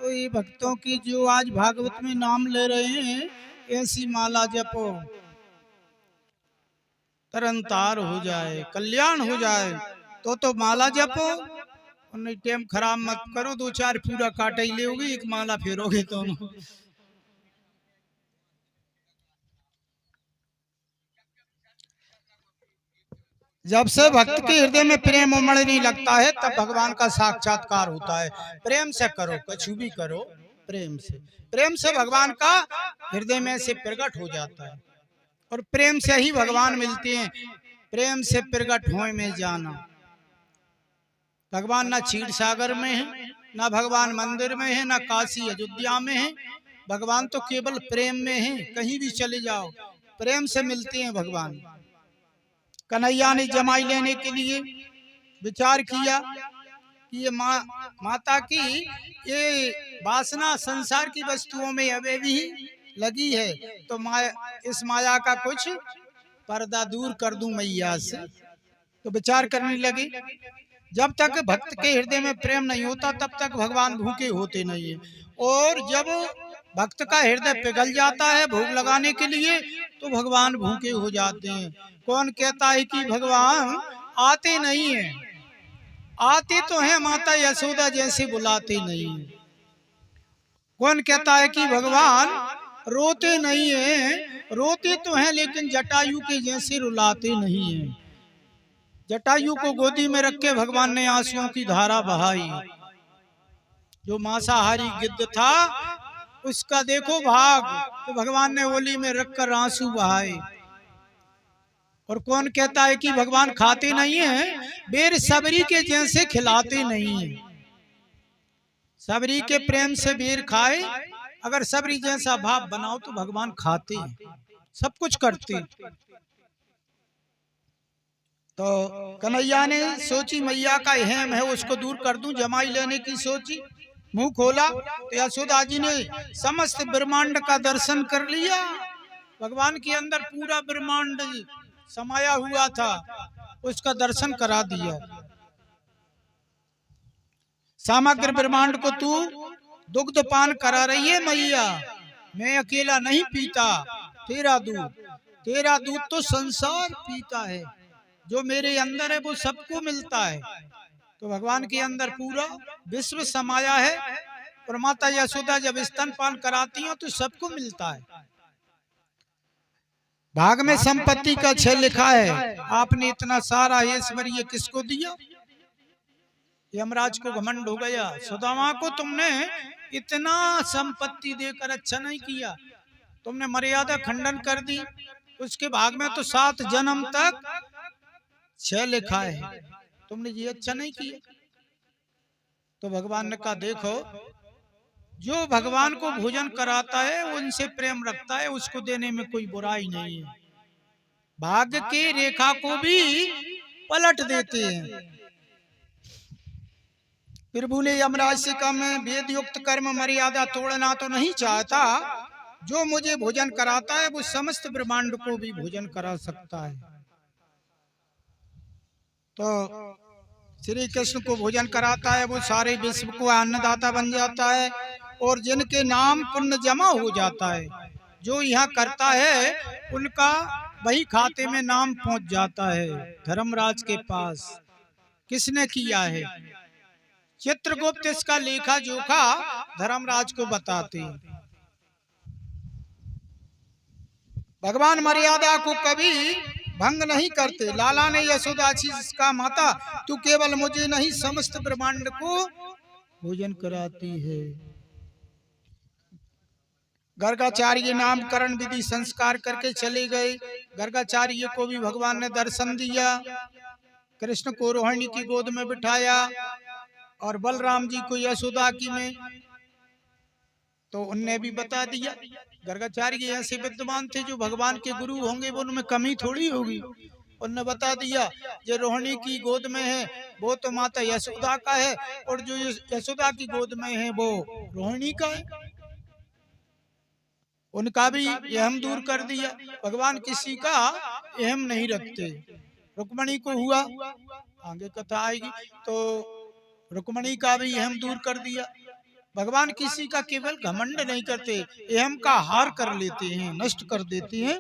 तो ये भक्तों की जो आज भागवत में नाम ले रहे हैं, ऐसी माला जपो, तरनतार हो जाए, कल्याण हो जाए। तो माला जपो और नहीं टाइम खराब मत करो, 2-4 पूरा काटे ही लोगे, एक माला फेरोगे तो। जब से भक्त के हृदय में प्रेम उमड़ने लगता है तब भगवान का साक्षात्कार होता है। प्रेम से करो, कुछ भी करो प्रेम से, प्रेम से भगवान का हृदय में से प्रकट हो जाता है और प्रेम से ही भगवान मिलते हैं। प्रेम से प्रकट होए में जाना। भगवान ना क्षीर सागर में है, ना भगवान मंदिर में है, ना काशी अयोध्या में है। भगवान तो केवल प्रेम में है। कहीं भी चले जाओ प्रेम से मिलते हैं भगवान। कन्हैया ने जमाई लेने के लिए विचार किया कि ये माता की ये वासना संसार की वस्तुओं में अभी भी लगी है, तो इस माया का कुछ पर्दा दूर कर दूं मैया से। तो विचार करने लगे। जब तक भक्त के हृदय में प्रेम नहीं होता तब तक भगवान भूखे होते नहीं है, और जब भक्त का हृदय पिघल जाता है भोग लगाने के लिए तो भगवान भूखे हो जाते हैं। कौन कहता है कि भगवान आते नहीं है? आते तो हैं, माता यशोदा जैसे बुलाते नहीं है। कौन कहता है कि भगवान रोते नहीं है? रोते तो हैं लेकिन जटायु के जैसे रुलाते नहीं है। जटायु को गोदी में रख के भगवान ने आंसुओं की धारा बहाई। जो मांसाहारी गिद्ध था उसका देखो भाग, तो भगवान ने ओली में रखकर आंसू बहाए। और कौन कहता है कि भगवान खाते नहीं है? बेर सबरी के जैसे खिलाते नहीं है। सबरी के प्रेम से बेर खाए, अगर सबरी जैसा भाव बनाओ तो भगवान खाते हैं, सब कुछ करते। तो कन्हैया ने सोची मैया का हेम है उसको दूर कर दूं, जमाई लेने की सोची। मुंह खोला तो यशोदा जी ने समस्त ब्रह्मांड का दर्शन कर लिया। भगवान के अंदर पूरा ब्रह्मांड समाया हुआ था, उसका दर्शन करा दिया। समग्र ब्रह्मांड को तू दुग्ध पान करा रही है मैया, मैं अकेला नहीं पीता तेरा दूध तो संसार पीता है। जो मेरे अंदर है वो सबको मिलता है। तो भगवान के अंदर पूरा विश्व समाया है, और माता यशोदा जब स्तनपान कराती हैं तो सबको मिलता है। भाग में संपत्ति का छल लिखा है, आपने इतना सारा ऐश्वर्य किसको दिया? यमराज को घमंड हो गया, सुदामा को तुमने इतना संपत्ति देकर अच्छा नहीं किया, तुमने मर्यादा खंडन कर दी। उसके भाग में तो 7 जन्म तक 6 लिखा है, तुमने ये अच्छा नहीं किया। तो भगवान ने कहा देखो, जो भगवान को भोजन कराता है उनसे प्रेम रखता है, उसको देने में कोई बुराई नहीं है। भाग्य की रेखा को भी पलट देते हैं। प्रभु ने यमराज से कहा मैं वेद युक्त कर्म मर्यादा तोड़ना तो नहीं चाहता, जो मुझे भोजन कराता है वो समस्त ब्रह्मांड को भी भोजन करा सकता है। तो श्री कृष्ण को भोजन कराता है वो सारे विश्व को अन्नदाता बन जाता है, और जिनके नाम पुण्य जमा हो जाता है, जो यहाँ करता है उनका वही खाते में नाम पहुंच जाता है धर्मराज के पास। किसने किया है? चित्रगुप्त इसका लेखा जोखा धर्मराज को बताते हैं। भगवान मर्यादा को कभी भंग नहीं करते। लाला ने यशोदा जी का माता तू केवल मुझे नहीं समस्त ब्रह्मांड को भोजन कराती है। गर्गाचार्य नामकरण विधि संस्कार करके चले गए। गर्गाचार्य को भी भगवान ने दर्शन दिया, कृष्ण को रोहिणी की गोद में बिठाया और बलराम जी को यशोदा की में, तो उनने भी बता दिया। गर्गाचार्य ऐसे विद्वान थे जो भगवान के गुरु होंगे, वो उनमें कमी थोड़ी होगी। उनने बता दिया जो रोहिणी की गोद में है वो तो माता यशोदा का है, और जो यशोदा की गोद में है वो रोहिणी का है। उनका भी अहम दूर कर दिया। भगवान किसी का अहम नहीं रखते। रुक्मणी को हुआ, आगे कथा आएगी, तो रुक्मणी का भी अहम दूर कर दिया। भगवान किसी का केवल घमंड नहीं करते, अहम का हार कर लेते हैं, नष्ट कर देते हैं।